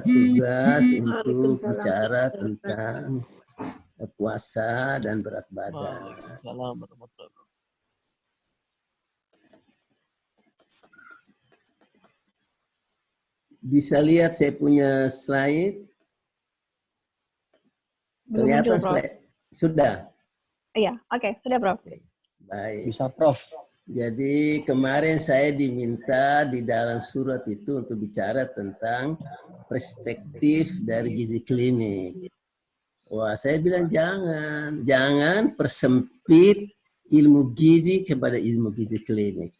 tugas untuk Waalaikumsalam. bicara tentang puasa dan berat badan. Waalaikumsalam warahmatullahi wabarakatuh. Bisa lihat saya punya slide? Belum Kelihatan muncul, Prof. slide? Sudah? Iya, oke, sudah, Prof. Baik. Bisa, Prof. Jadi kemarin saya diminta di dalam surat itu untuk bicara tentang perspektif dari gizi klinik. Wah, saya bilang jangan persempit ilmu gizi kepada ilmu gizi klinik.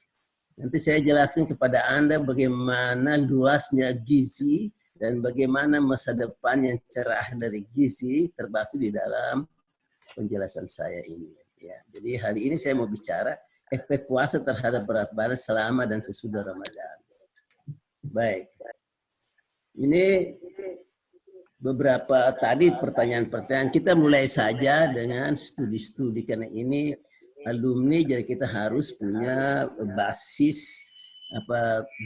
Nanti saya jelaskan kepada Anda bagaimana luasnya gizi dan bagaimana masa depan yang cerah dari gizi termasuk di dalam penjelasan saya ini. Ya, jadi hari ini saya mau bicara efek puasa terhadap berat badan selama dan sesudah Ramadan. Baik. Ini beberapa tadi pertanyaan-pertanyaan. Kita mulai saja dengan studi-studi karena ini alumni, jadi kita harus punya basis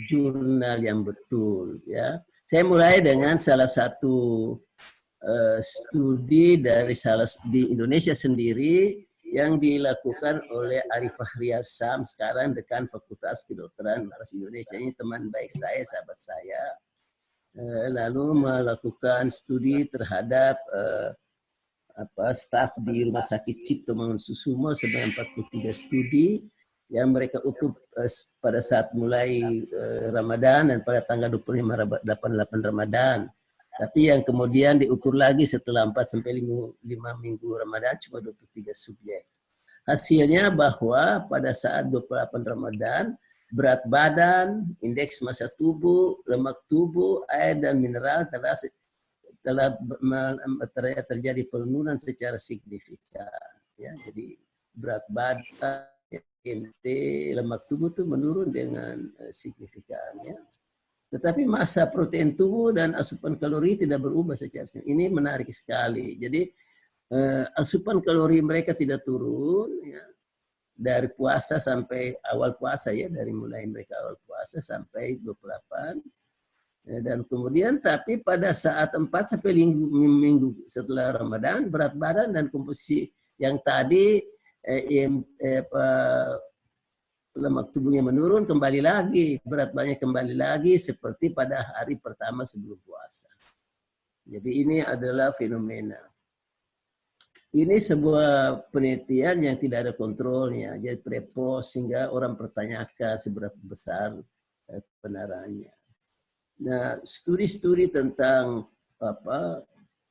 jurnal yang betul. Ya, saya mulai dengan salah satu studi di Indonesia sendiri yang dilakukan oleh Arif Fahrial Sam, sekarang dekan Fakultas Kedokteran Universitas Indonesia. Ini teman baik saya, sahabat saya. Lalu melakukan studi terhadap staf di Rumah Sakit Cipto Mangunkusumo sebanyak 43 studi yang mereka ukur pada saat mulai Ramadan dan pada tanggal 25-88 Ramadan. Tapi yang kemudian diukur lagi setelah 4-5 minggu Ramadan cuma 23 subjek. Hasilnya bahwa pada saat 28 Ramadan, berat badan, indeks massa tubuh, lemak tubuh, air dan mineral telah terjadi penurunan secara signifikan. Ya, jadi berat badan, IMT, lemak tubuh itu menurun dengan signifikan. Ya. Tetapi massa protein tubuh dan asupan kalori tidak berubah secara signifikan. Ini menarik sekali. Jadi asupan kalori mereka tidak turun. Ya. Dari puasa sampai awal puasa, ya, dari mulai mereka awal puasa sampai 28. Dan kemudian tapi pada saat 4-5 minggu setelah Ramadan, berat badan dan komposisi yang tadi lemak tubuhnya menurun, kembali lagi, berat badannya kembali lagi seperti pada hari pertama sebelum puasa. Jadi ini adalah fenomena. Ini sebuah penelitian yang tidak ada kontrolnya, jadi terpos sehingga orang pertanyakan seberapa besar kebenarannya. Nah, studi-studi tentang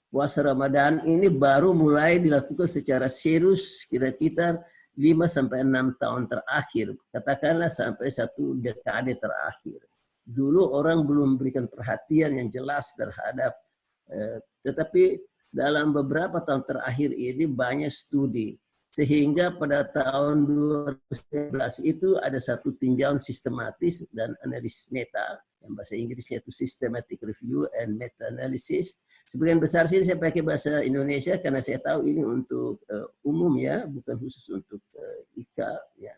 puasa Ramadan ini baru mulai dilakukan secara serius kira-kira 5-6 tahun terakhir. Katakanlah sampai 1 dekade terakhir. Dulu orang belum memberikan perhatian yang jelas terhadap, tetapi dalam beberapa tahun terakhir ini banyak studi. Sehingga pada tahun 2019 itu ada satu tinjauan sistematis dan analisis meta, yang bahasa Inggrisnya itu Systematic Review and Meta-Analysis. Sebagian besar sih saya pakai bahasa Indonesia karena saya tahu ini untuk umum, ya, bukan khusus untuk IKA. Ya.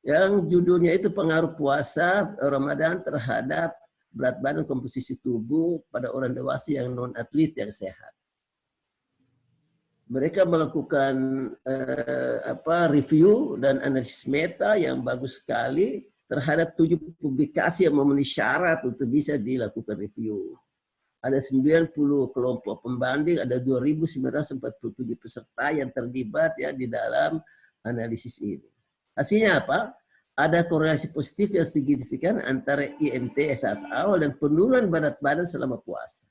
Yang judulnya itu pengaruh puasa Ramadan terhadap berat badan komposisi tubuh pada orang dewasa yang non-atlet yang sehat. Mereka melakukan review dan analisis meta yang bagus sekali terhadap 7 publikasi yang memenuhi syarat untuk bisa dilakukan review. Ada 90 kelompok pembanding, ada 2.947 peserta yang terlibat, ya, di dalam analisis ini. Hasilnya apa? Ada korelasi positif yang signifikan antara IMT saat awal dan penurunan berat badan selama puasa.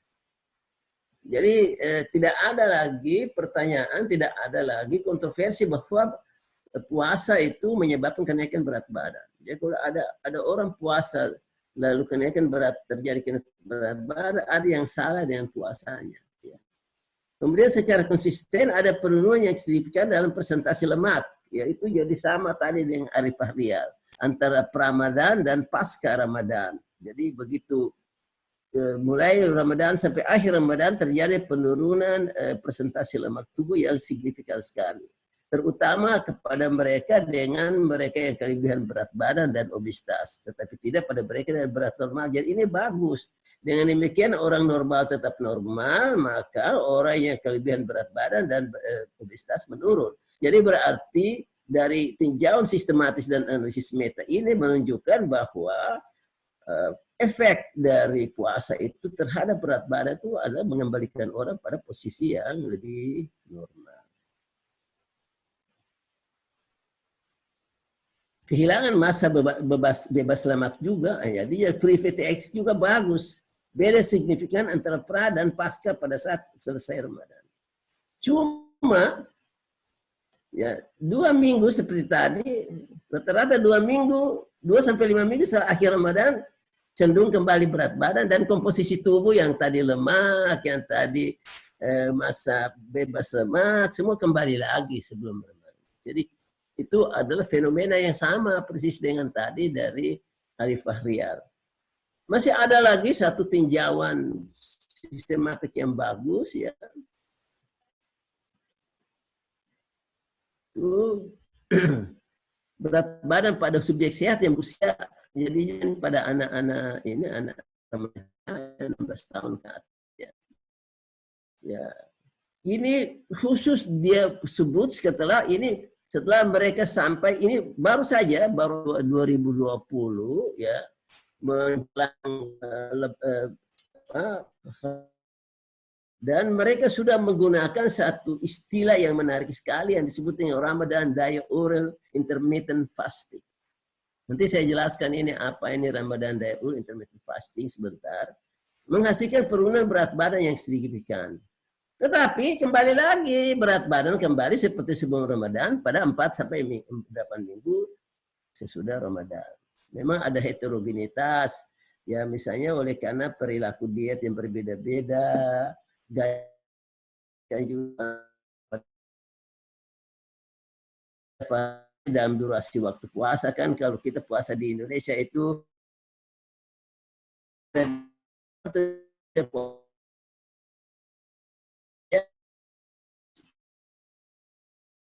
Jadi tidak ada lagi pertanyaan, tidak ada lagi kontroversi bahwa puasa itu menyebabkan kenaikan berat badan. Jadi kalau ada orang puasa lalu kenaikan terjadi kenaikan berat badan, ada yang salah dengan puasanya. Ya. Kemudian secara konsisten ada penurunan yang signifikan dalam persentase lemak, yaitu jadi sama tadi dengan Arif Fahrial antara pra-Ramadan dan pasca Ramadan. Jadi begitu mulai Ramadan sampai akhir Ramadan terjadi penurunan persentase lemak tubuh yang signifikan sekali. Terutama kepada mereka yang kelebihan berat badan dan obesitas. Tetapi tidak pada mereka yang berat normal. Jadi ini bagus. Dengan demikian orang normal tetap normal, maka orang yang kelebihan berat badan dan obesitas menurun. Jadi berarti dari tinjauan sistematis dan analisis meta ini menunjukkan bahwa efek dari puasa itu terhadap berat badan itu adalah mengembalikan orang pada posisi yang lebih normal. Kehilangan masa bebas lemak juga, jadi free fatty acids juga bagus. Beda signifikan antara pra dan pasca pada saat selesai Ramadan. Cuma ya 2 minggu seperti tadi, rata-rata 2 minggu, 2-5 minggu setelah akhir Ramadan cenderung kembali berat badan dan komposisi tubuh yang tadi lemak, yang tadi masa bebas lemak, semua kembali lagi sebelum Ramadan. Jadi itu adalah fenomena yang sama persis dengan tadi dari Ali Fahrial. Masih ada lagi satu tinjauan sistematik yang bagus ya. Itu berat badan pada subjek sehat yang berusia, jadi pada anak-anak ini anak 16 tahun ke atas ya. Ini khusus dia sebut setelah mereka sampai ini baru 2020 ya, menjelang dan mereka sudah menggunakan satu istilah yang menarik sekali yang disebut dengan Ramadan Diurnal Intermittent Fasting. Nanti saya jelaskan ini apa ini Ramadan Diurnal Intermittent Fasting sebentar. Menghasilkan penurunan berat badan yang signifikan. Tetapi kembali lagi berat badan kembali seperti sebelum Ramadan pada 4-8 minggu sesudah Ramadan. Memang ada heterogenitas, ya misalnya oleh karena perilaku diet yang berbeda-beda, gaya juga dalam durasi waktu puasa kan, kalau kita puasa di Indonesia itu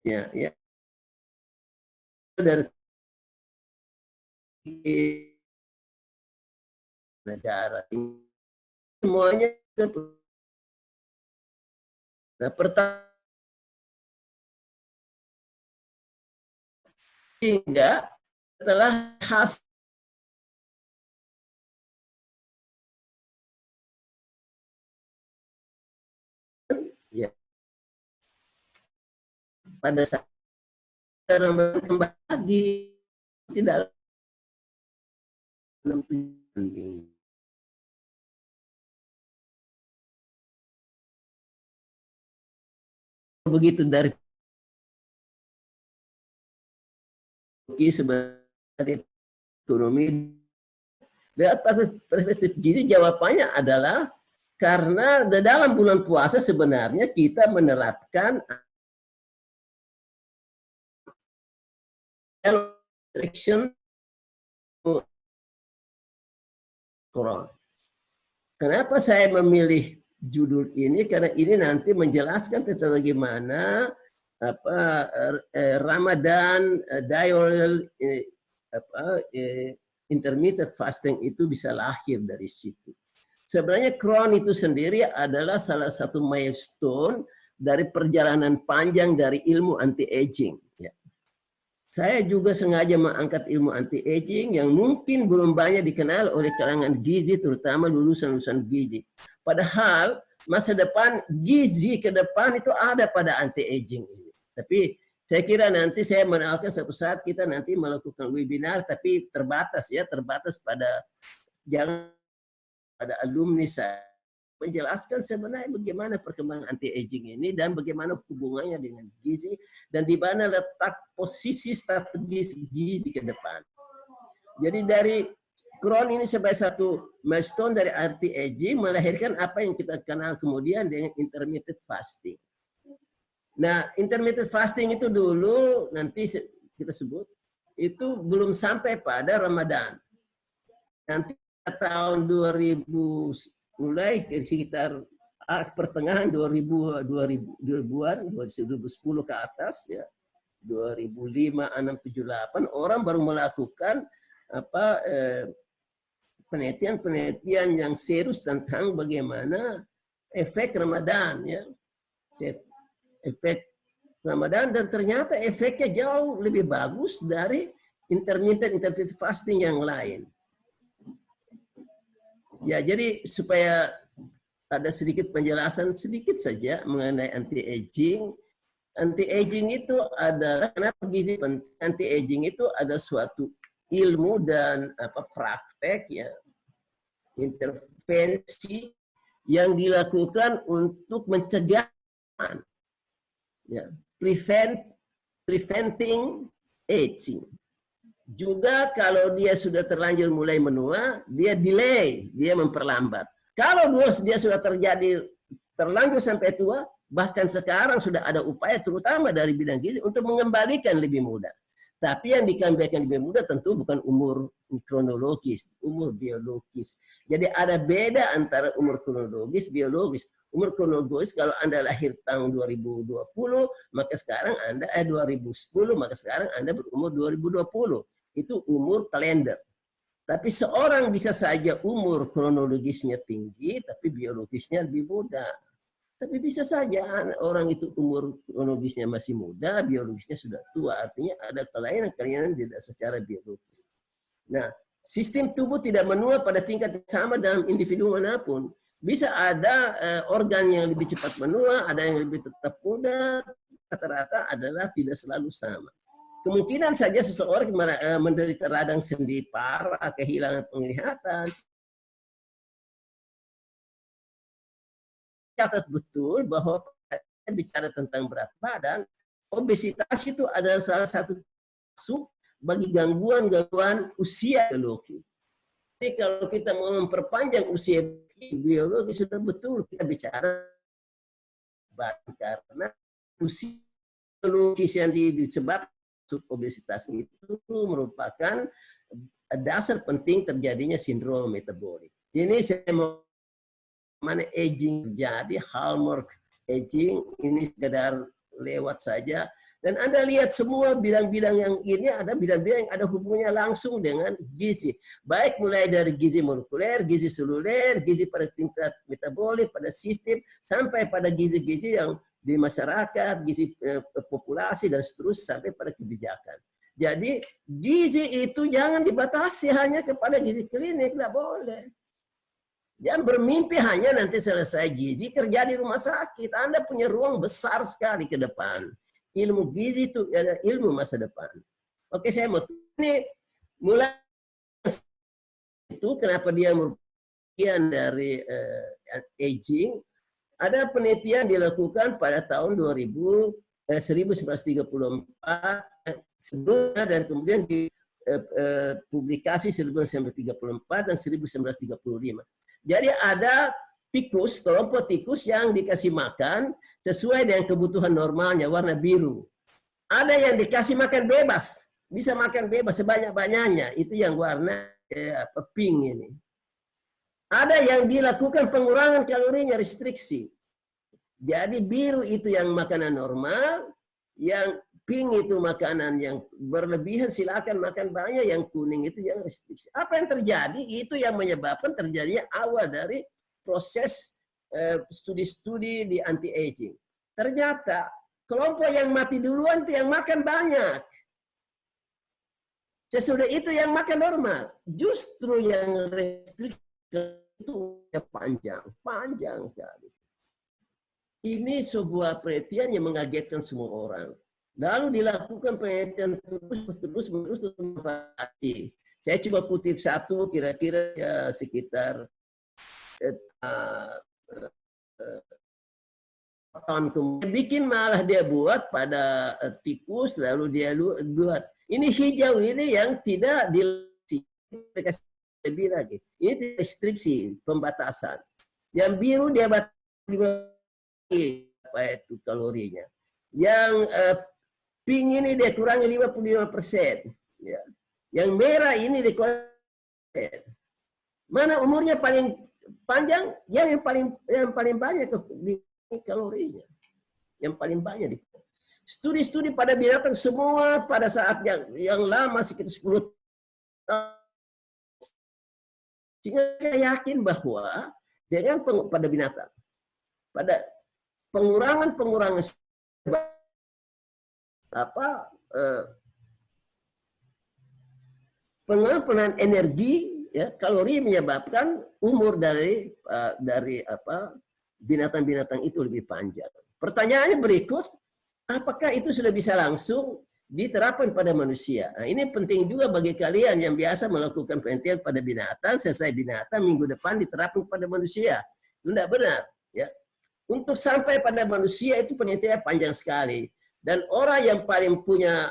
ya dari negara semuanya. Nah, pertama hingga setelah hasil ya pada saat Ramadan kembali tidak begitu dari sebagai ekonomi dari perspektif gizi, jawabannya adalah karena di dalam bulan puasa sebenarnya kita menerapkan restriction Quran. Kenapa saya memilih judul ini? Karena ini nanti menjelaskan tentang bagaimana Ramadan diurnal intermittent fasting itu bisa lahir dari situ. Sebenarnya Crohn itu sendiri adalah salah satu milestone dari perjalanan panjang dari ilmu anti-aging. Ya. Saya juga sengaja mengangkat ilmu anti-aging yang mungkin belum banyak dikenal oleh kalangan gizi, terutama lulusan-lulusan gizi. Padahal masa depan gizi ke depan itu ada pada anti-aging ini. Tapi saya kira nanti saya menawarkan suatu saat kita nanti melakukan webinar, tapi terbatas ya, terbatas pada jangan pada alumni saya menjelaskan sebenarnya bagaimana perkembangan anti-aging ini dan bagaimana hubungannya dengan gizi dan di mana letak posisi strategis gizi ke depan. Jadi dari Crohn ini sebagai satu milestone dari anti-aging melahirkan apa yang kita kenal kemudian dengan intermittent fasting. Nah, intermittent fasting itu dulu nanti kita sebut itu belum sampai pada Ramadan. Nanti tahun 2000 mulai dari sekitar pertengahan 2000-an, 2010 ke atas ya. 2005, 6, 7, 8 orang baru melakukan penelitian-penelitian yang serius tentang bagaimana efek Ramadan, ya, efek Ramadan, dan ternyata efeknya jauh lebih bagus dari intermittent fasting yang lain. Ya, jadi supaya ada sedikit penjelasan sedikit saja mengenai anti-aging. Anti-aging itu adalah, kenapa gizi penting? Anti-aging itu ada suatu ilmu dan praktek, ya, intervensi yang dilakukan untuk mencegah, ya, preventing aging. Juga kalau dia sudah terlanjur mulai menua, dia delay, dia memperlambat. Kalau dia sudah terlanjur sampai tua, bahkan sekarang sudah ada upaya terutama dari bidang gizi untuk mengembalikan lebih muda. Tapi yang dikembalikan lebih muda tentu bukan umur kronologis, umur biologis. Jadi ada beda antara umur kronologis, biologis. Umur kronologis kalau Anda lahir tahun 2020, maka sekarang Anda 2010, maka sekarang Anda berumur 2020. Itu umur kalender. Tapi seorang bisa saja umur kronologisnya tinggi, tapi biologisnya lebih muda. Tapi bisa saja orang itu umur kronologisnya masih muda, biologisnya sudah tua. Artinya ada kelainan-kelainan tidak secara biologis. Nah, sistem tubuh tidak menua pada tingkat yang sama dalam individu manapun. Bisa ada organ yang lebih cepat menua, ada yang lebih tetap muda. Rata-rata adalah tidak selalu sama. Kemungkinan saja seseorang menderita radang sendi parah, kehilangan penglihatan. Catat betul bahwa bicara tentang berat badan, obesitas itu adalah salah satu masuk bagi gangguan-gangguan usia biologi. Tapi kalau kita mau memperpanjang usia biologi, sudah betul kita bicara karena usia biologis yang disebabkan obesitas itu merupakan dasar penting terjadinya sindrom metabolik. Ini saya mau mana aging terjadi, hallmark aging, ini sekedar lewat saja. Dan Anda lihat semua bidang-bidang yang ini ada bidang-bidang yang ada hubungannya langsung dengan gizi. Baik mulai dari gizi molekuler, gizi seluler, gizi pada tingkat metabolik, pada sistem, sampai pada gizi-gizi yang di masyarakat, gizi populasi, dan seterusnya sampai pada kebijakan. Jadi gizi itu jangan dibatasi hanya kepada gizi klinik, tidak boleh. Jangan bermimpi hanya nanti selesai gizi kerja di rumah sakit. Anda punya ruang besar sekali ke depan. Ilmu gizi itu adalah ilmu masa depan. Oke, saya mau ini mulai itu kenapa dia merupakan dari aging. Ada penelitian dilakukan pada tahun 1934 sebelumnya, dan kemudian dipublikasi 1934 dan 1935. Jadi ada tikus, kelompok tikus yang dikasih makan sesuai dengan kebutuhan normalnya, warna biru. Ada yang dikasih makan bebas, bisa makan bebas sebanyak-banyaknya, itu yang warna pink ini. Ada yang dilakukan pengurangan kalorinya, restriksi. Jadi biru itu yang makanan normal, yang pink itu makanan yang berlebihan, silakan makan banyak, yang kuning itu yang restriksi. Apa yang terjadi? Itu yang menyebabkan terjadinya awal dari proses studi-studi di anti-aging. Ternyata kelompok yang mati duluan itu yang makan banyak. Sesudah itu yang makan normal. Justru yang restriksi itu panjang sekali. Ini sebuah penelitian yang mengagetkan semua orang. Lalu dilakukan penelitian terus menerus. Saya coba kutip satu, kira-kira ya sekitar tahun kemudian. Bikin malah dia buat pada tikus, lalu dia buat. Ini hijau ini yang tidak dikasih lebih lagi. Ini restriksi, pembatasan. Yang biru dia batasi apa itu kalorinya. Yang pink ini dia kurangi 55%. Ya. Yang merah ini dikurangi. Mana umurnya paling panjang? Yang paling banyak di kalorinya. Yang paling banyak di studi-studi pada binatang semua pada saat yang lama sekitar 10 tahun Sehingga saya yakin bahwa dengan pada binatang, pada pengurangan pengurangan energi, ya, kalori menyebabkan umur dari binatang-binatang itu lebih panjang. Pertanyaannya berikut, apakah itu sudah bisa langsung diterapkan pada manusia? Nah, ini penting juga bagi kalian yang biasa melakukan penelitian pada binatang, selesai binatang, minggu depan diterapkan pada manusia. Itu tidak benar. Ya. Untuk sampai pada manusia itu penelitiannya panjang sekali. Dan orang yang paling punya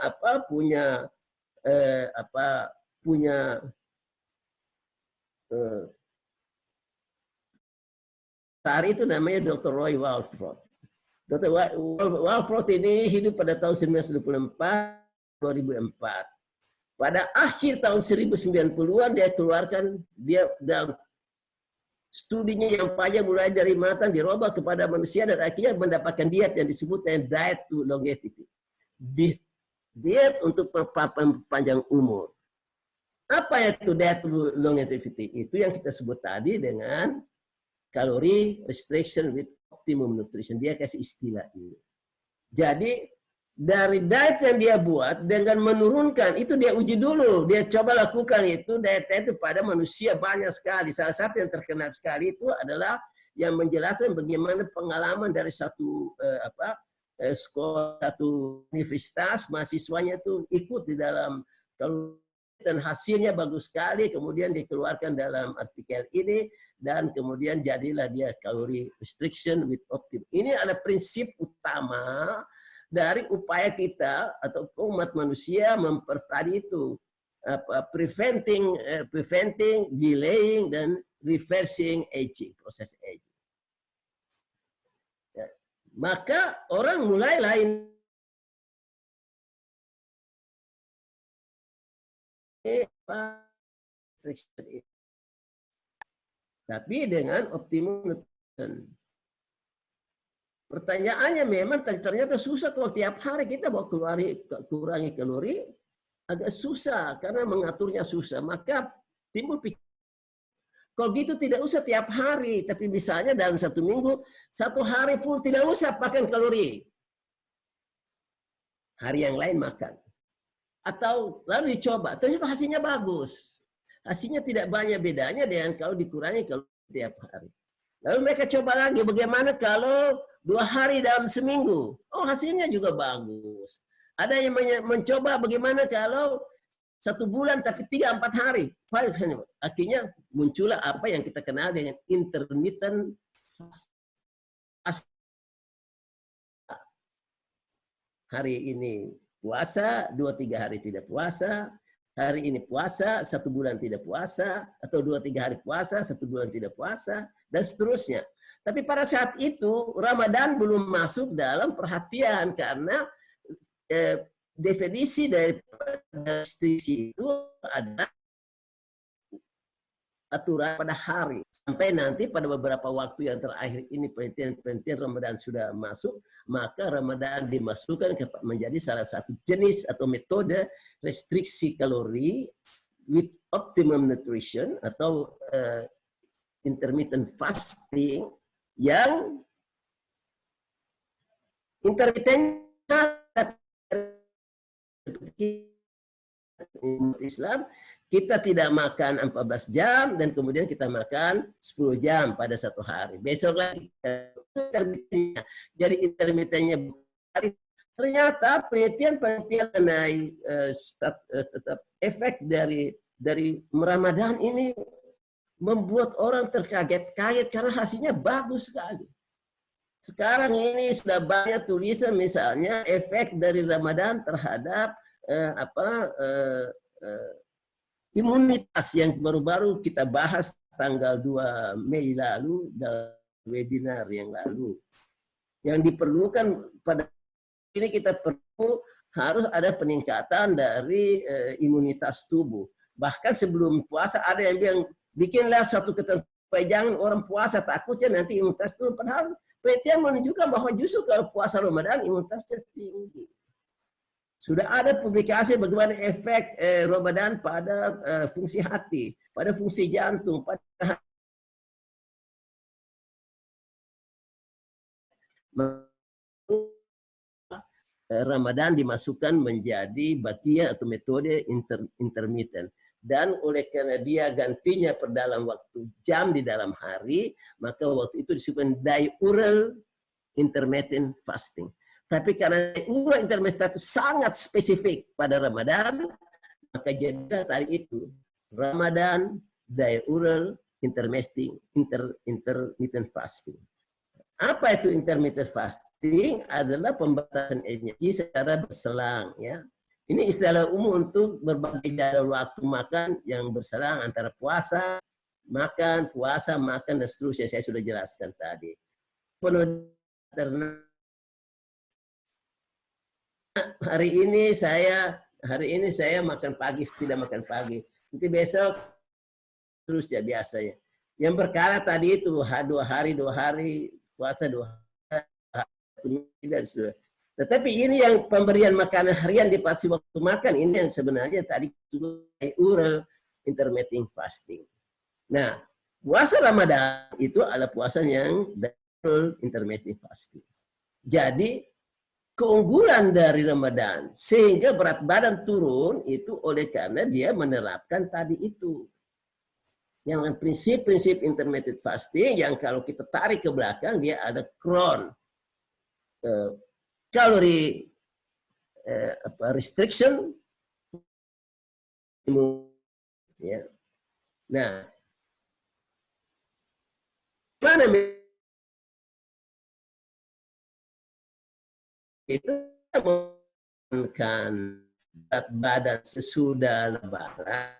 tari itu namanya Dr. Roy Walford. Dr. Walford ini hidup pada tahun 1924-2004. Pada akhir tahun 1090-an dia keluarkan, dia dalam studinya yang panjang mulai dari binatang dirubah kepada manusia dan akhirnya mendapatkan diet yang disebut diet to longevity. Diet untuk panjang umur. Apa itu diet to longevity? Itu yang kita sebut tadi dengan kalori restriction with optimum nutrition. Dia kasih istilah ini. Jadi dari diet yang dia buat dengan menurunkan itu dia uji dulu, dia coba lakukan itu diet itu pada manusia banyak sekali. Salah satu yang terkenal sekali itu adalah yang menjelaskan bagaimana pengalaman dari satu sekolah, satu universitas, mahasiswanya itu ikut di dalam dan hasilnya bagus sekali, kemudian dikeluarkan dalam artikel ini dan kemudian jadilah dia kalori restriction with optimum. Ini adalah prinsip utama dari upaya kita atau umat manusia mempertadi itu preventing, delaying dan reversing aging, proses aging. Ya. Maka orang mulai lain tapi dengan optimum nutrition. Pertanyaannya memang ternyata susah kalau tiap hari kita mau kurangi kalori, agak susah karena mengaturnya susah. Maka timbul pikir, kalau gitu tidak usah tiap hari, tapi misalnya dalam satu minggu, satu hari full tidak usah pakai kalori. Hari yang lain makan. Atau lalu dicoba, ternyata hasilnya bagus. Hasilnya tidak banyak bedanya dengan kalau dikurangi kalori tiap hari. Lalu mereka coba lagi, bagaimana kalau 2 hari dalam seminggu? Oh, hasilnya juga bagus. Ada yang mencoba bagaimana kalau 1 bulan tapi 3-4 hari. Akhirnya muncullah apa yang kita kenal dengan intermittent fasting. Hari ini puasa, 2-3 hari tidak puasa. Hari ini puasa, 1 bulan tidak puasa. Atau 2-3 hari puasa, 1 bulan tidak puasa. Dan seterusnya. Tapi pada saat itu Ramadan belum masuk dalam perhatian karena definisi dari restriksi itu adalah aturan pada hari. Sampai nanti pada beberapa waktu yang terakhir ini penelitian Ramadan sudah masuk, maka Ramadan dimasukkan menjadi salah satu jenis atau metode restriksi kalori with optimum nutrition atau intermittent fasting yang intermittent seperti Islam, kita tidak makan 14 jam dan kemudian kita makan 10 jam pada satu hari. Besok lagi intermittennya. Jadi intermittennya ternyata penelitian mengenai efek dari Ramadan ini membuat orang terkaget-kaget karena hasilnya bagus sekali. Sekarang ini sudah banyak tulisan misalnya efek dari Ramadan terhadap imunitas yang baru-baru kita bahas tanggal 2 Mei lalu dalam webinar yang lalu. Yang diperlukan pada ini kita perlu harus ada peningkatan dari imunitas tubuh. Bahkan sebelum puasa ada yang bilang bikinlah satu ketentuan supaya jangan orang puasa takutnya nanti imunitas turun. Padahal penelitian menunjukkan bahwa justru kalau puasa Ramadan imunitasnya tinggi. Sudah ada publikasi bagaimana efek Ramadan pada fungsi hati, pada fungsi jantung, pada Ramadan dimasukkan menjadi bagian atau metode intermittent. Dan oleh karena dia gantinya per dalam waktu jam di dalam hari, maka waktu itu disebut diurnal intermittent fasting. Tapi karena diurnal intermittent fasting sangat spesifik pada Ramadan, maka jadilah tadi itu Ramadan diurnal intermittent fasting. Apa itu intermittent fasting? Adalah pembatasan energi secara berselang, ya. Ini istilah umum untuk berbagai jadwal waktu makan yang berselang antara puasa, makan, dan seterusnya. Saya sudah jelaskan tadi. Hari ini saya makan pagi, tidak makan pagi. Nanti besok terus ya biasanya. Yang berkala tadi itu 2 hari puasa 2 hari tidak sudah. Tetapi ini yang pemberian makanan harian di pasti waktu makan ini yang sebenarnya tadi oral intermittent fasting. Nah, puasa Ramadan itu adalah puasa yang oral intermittent fasting. Jadi keunggulan dari Ramadan sehingga berat badan turun itu oleh karena dia menerapkan tadi itu. Yang prinsip-prinsip intermittent fasting yang kalau kita tarik ke belakang dia ada cron, calorie restriction, ya. Nah, mana itu menurunkan berat badan sesudah Lebaran.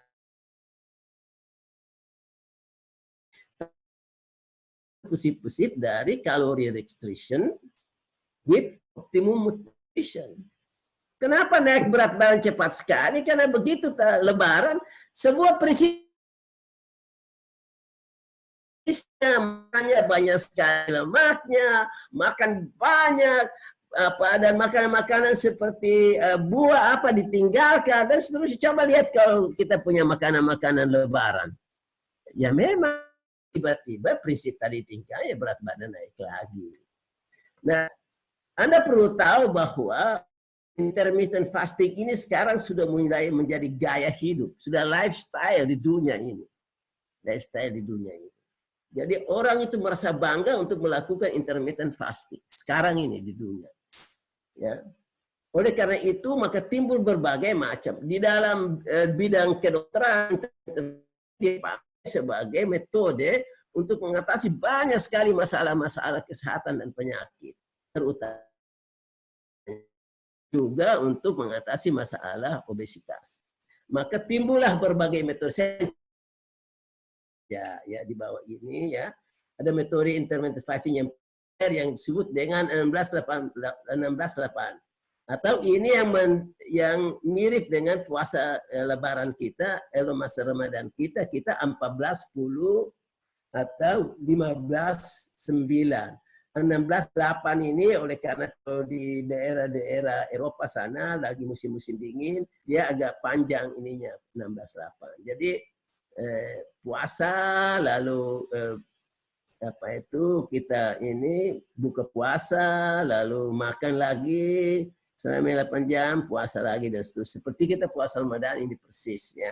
Pusip-pusip dari calorie restriction with optimum nutrition. Kenapa naik berat badan cepat sekali? Karena begitu Lebaran, semua prinsip banyak sekali lemaknya, makan banyak, dan makanan-makanan seperti buah ditinggalkan dan seterusnya. Coba lihat kalau kita punya makanan-makanan Lebaran, ya memang tiba-tiba prinsip tadi tingkahnya berat badan naik lagi. Nah, Anda perlu tahu bahwa intermittent fasting ini sekarang sudah mulai menjadi gaya hidup, sudah lifestyle di dunia ini. Lifestyle di dunia ini. Jadi orang itu merasa bangga untuk melakukan intermittent fasting sekarang ini di dunia. Ya. Oleh karena itu maka timbul berbagai macam di dalam bidang kedokteran dipakai sebagai metode untuk mengatasi banyak sekali masalah-masalah kesehatan dan penyakit, terutama juga untuk mengatasi masalah obesitas. Maka timbullah berbagai metode. Ya di bawah ini ya ada metode intermittent fasting yang disebut dengan 16-8 atau ini yang mirip dengan puasa Lebaran kita, masa Ramadan kita 14-10 atau 15-9. 16-8 ini oleh karena kalau di daerah-daerah Eropa sana lagi musim-musim dingin, dia agak panjang ininya 16-8. Jadi puasa lalu kita ini buka puasa lalu makan lagi selama 8 jam, puasa lagi dan seterusnya. Seperti kita puasa Ramadan ini persis ya.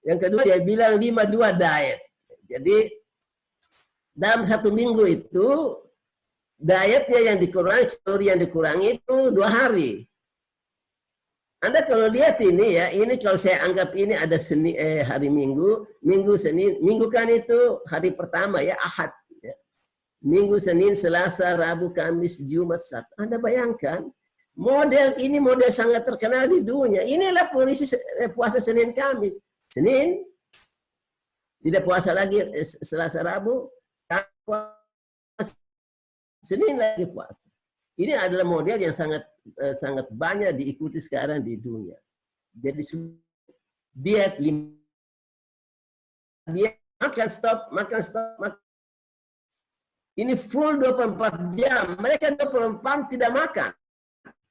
Yang kedua dia bilang 5-2 diet. Jadi dalam 1 minggu itu dietnya yang dikurangi, kalori yang dikurangi itu 2 hari. Anda kalau lihat ini ya, ini kalau saya anggap ini ada hari Minggu, Senin, Minggu kan itu hari pertama ya, Ahad. Ya. Minggu, Senin, Selasa, Rabu, Kamis, Jumat, Sabtu. Anda bayangkan, model ini model sangat terkenal di dunia. Inilah polisi puasa Senin, Kamis. Senin, tidak puasa lagi Selasa, Rabu, Senin lagi puasa. Ini adalah model yang sangat banyak diikuti sekarang di dunia. Jadi diet makan stop. Ini full 24 jam. Mereka 24 tidak makan.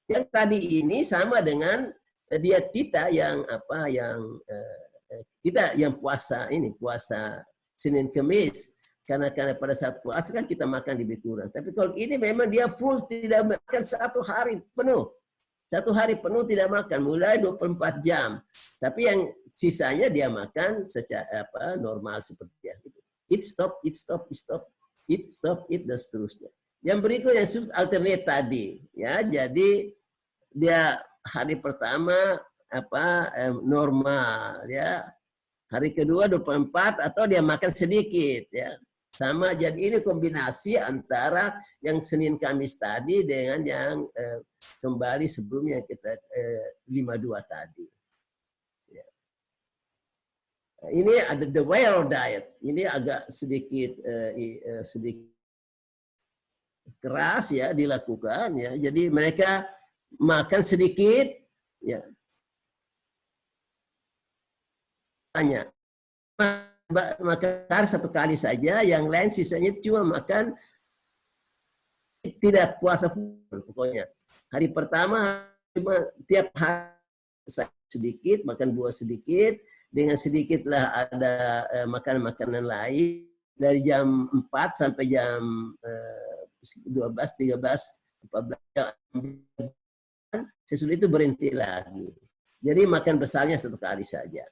Yang tadi ini sama dengan diet kita yang apa kita yang puasa ini, puasa Senin Kemis. Karena pada saat puasa kan kita makan lebih kurang. Tapi kalau ini memang dia full tidak makan 1 hari penuh. 1 hari penuh tidak makan, mulai 24 jam. Tapi yang sisanya dia makan secara normal seperti itu. Eat, stop, eat, stop, eat, stop, eat, stop, eat, dan seterusnya. Yang berikutnya alternate tadi, ya. Jadi dia hari pertama normal, ya. Hari kedua 24 atau dia makan sedikit, ya. Sama, jadi ini kombinasi antara yang Senin Kamis tadi dengan yang kembali sebelumnya kita 52 tadi. Ya. Ini ada the Whale diet. Ini agak sedikit sedikit keras ya dilakukan ya. Jadi mereka makan sedikit ya. Banyak. Makan 1 kali saja, yang lain sisanya cuma makan, tidak puasa full pokoknya. Hari pertama tiap hari sedikit, makan buah sedikit, dengan sedikitlah ada makanan-makanan lain dari jam 4 sampai jam 12, 13, 14, sesudah itu berhenti lagi. Jadi makan besarnya 1 kali saja.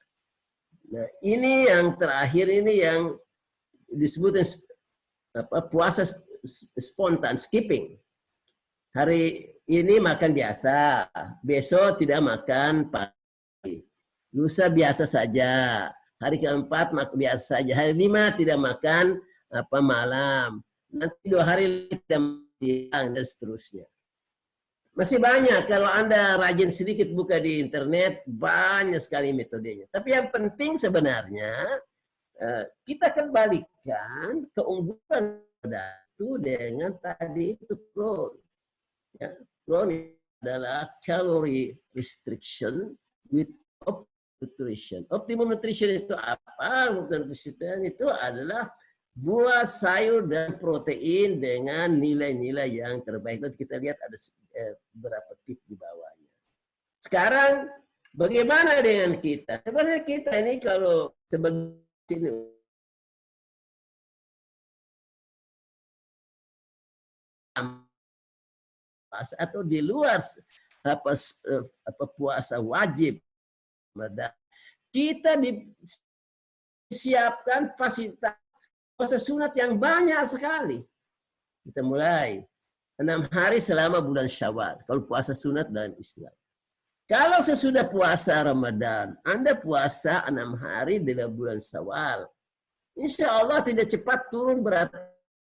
Nah, ini yang terakhir ini yang disebut puasa spontan, skipping. Hari ini makan biasa, besok tidak makan pagi, lusa biasa saja, hari keempat makan biasa saja, hari 5 tidak makan malam, nanti 2 hari tidak siang, dan seterusnya. Masih banyak, kalau Anda rajin sedikit buka di internet, banyak sekali metodenya. Tapi yang penting sebenarnya, kita kembalikan keunggulan itu dengan tadi itu PRON. Ya, PRON adalah calorie restriction with nutrition. Optimum nutrition itu apa? Optimum nutrition itu adalah buah, sayur, dan protein dengan nilai-nilai yang terbaik. Nanti kita lihat ada beberapa tip di bawahnya. Sekarang, bagaimana dengan kita? Sebenarnya kita ini kalau sebagai atau di luar puasa wajib, kita disiapkan fasilitas puasa sunat yang banyak sekali. Kita mulai 6 hari selama bulan Syawal. Kalau puasa sunat dalam Islam. Kalau sesudah puasa Ramadan, Anda puasa 6 hari dalam bulan Syawal. Insya Allah tidak cepat turun berat,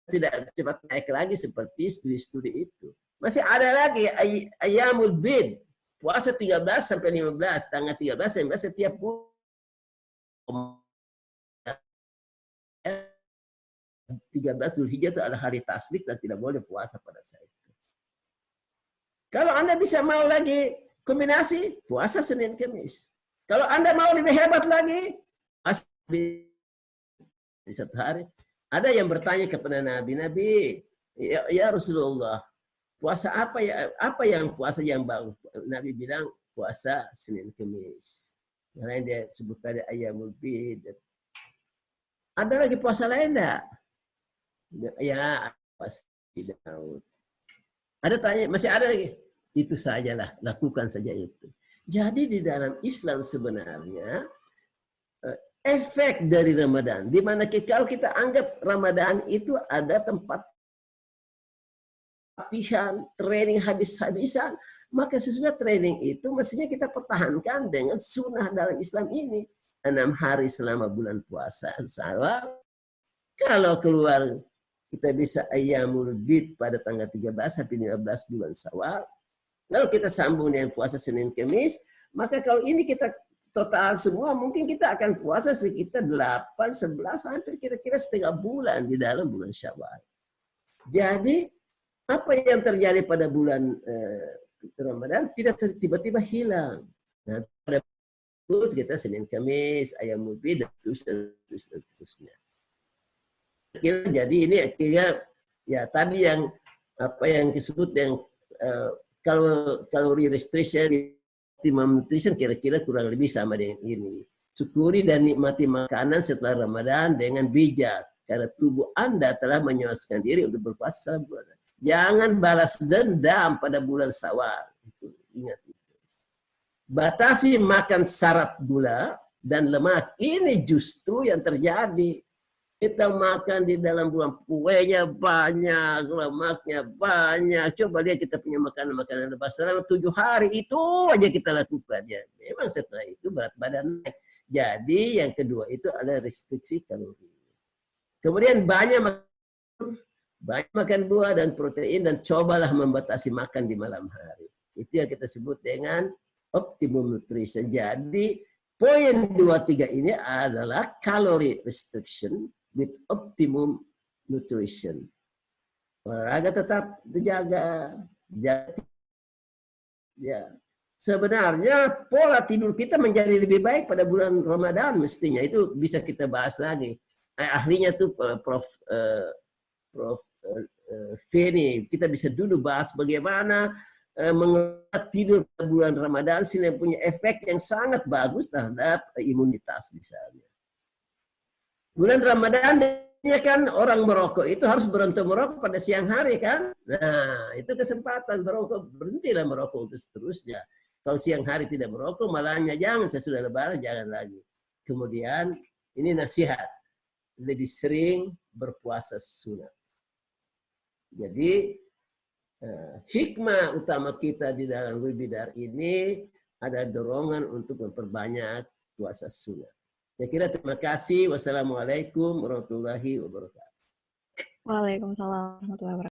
tidak cepat naik lagi seperti studi-studi itu. Masih ada lagi Ayyamul Bid. Puasa 13 sampai 15, tanggal 13 sampai 15 setiap bulan. 13 Zulhijjah itu adalah hari tasrik dan tidak boleh puasa pada saat itu. Kalau Anda bisa mau lagi kombinasi, puasa Senin Kamis. Kalau Anda mau lebih hebat lagi, puasa di 1 hari. Ada yang bertanya kepada Nabi, ya Rasulullah, puasa apa ya? Apa yang puasa yang bagus? Nabi bilang puasa Senin Kamis. Yang lain dia sebut tadi Ayyamul Bid. Ada lagi puasa lain enggak? Ya, pasti Daud. Ada tanya, masih ada lagi? Itu sajalah, lakukan saja itu. Jadi di dalam Islam sebenarnya efek dari Ramadan, di mana kalau kita anggap Ramadan itu ada tempat latihan, training habis-habisan, maka sesudah training itu mestinya kita pertahankan dengan sunnah dalam Islam ini. 6 hari selama bulan puasa Syawal. Kalau keluar kita bisa Ayyamul Bid pada tanggal 13 sampai 15 bulan Syawal. Lalu kita sambung dengan puasa Senin Kamis, maka kalau ini kita total semua, mungkin kita akan puasa sekitar 8, 11, hampir kira-kira setengah bulan di dalam bulan Syawal. Jadi, apa yang terjadi pada bulan Ramadan tidak tiba-tiba hilang. Nah, pada itu kita Senin Kamis, Ayyamul Bid, dan seterusnya. Jadi ini akhirnya ya tadi yang apa yang disebut yang kalau kalori restriction, optimum nutrition kira-kira kurang lebih sama dengan ini. Syukuri dan nikmati makanan setelah Ramadan dengan bijak, karena tubuh Anda telah menyesuaikan diri untuk berpuasa selama bulan. Jangan balas dendam pada bulan Syawal. Ingat itu. Batasi makan syarat gula dan lemak. Ini justru yang terjadi. Kita makan di dalam bulan, kuenya banyak, lemaknya banyak. Coba lihat kita punya makanan-makanan lepas selama 7 hari, itu aja kita lakukan. Ya, memang setelah itu berat badan naik. Jadi yang kedua itu adalah restriksi kalori. Kemudian banyak makan buah dan protein, dan cobalah membatasi makan di malam hari. Itu yang kita sebut dengan optimum nutrition. Jadi poin 2-3 ini adalah calorie restriction with optimum nutrition. Olahraga tetap dijaga. Ya. Sebenarnya pola tidur kita menjadi lebih baik pada bulan Ramadan mestinya. Itu bisa kita bahas lagi. Ahlinya tuh Prof. Feni. Kita bisa dulu bahas bagaimana mengelola tidur pada bulan Ramadan sehingga punya efek yang sangat bagus terhadap imunitas misalnya. Bulan Ramadan ya kan orang merokok itu harus berhenti merokok pada siang hari kan. Nah itu kesempatan merokok, berhentilah merokok untuk seterusnya. Kalau siang hari tidak merokok malahnya jangan, sesudah lebaran jangan lagi. Kemudian ini nasihat, lebih sering berpuasa sunat. Jadi hikmah utama kita di dalam webinar ini ada dorongan untuk memperbanyak puasa sunat. Saya kira terima kasih. Wassalamualaikum warahmatullahi wabarakatuh. Waalaikumsalam warahmatullahi wabarakatuh.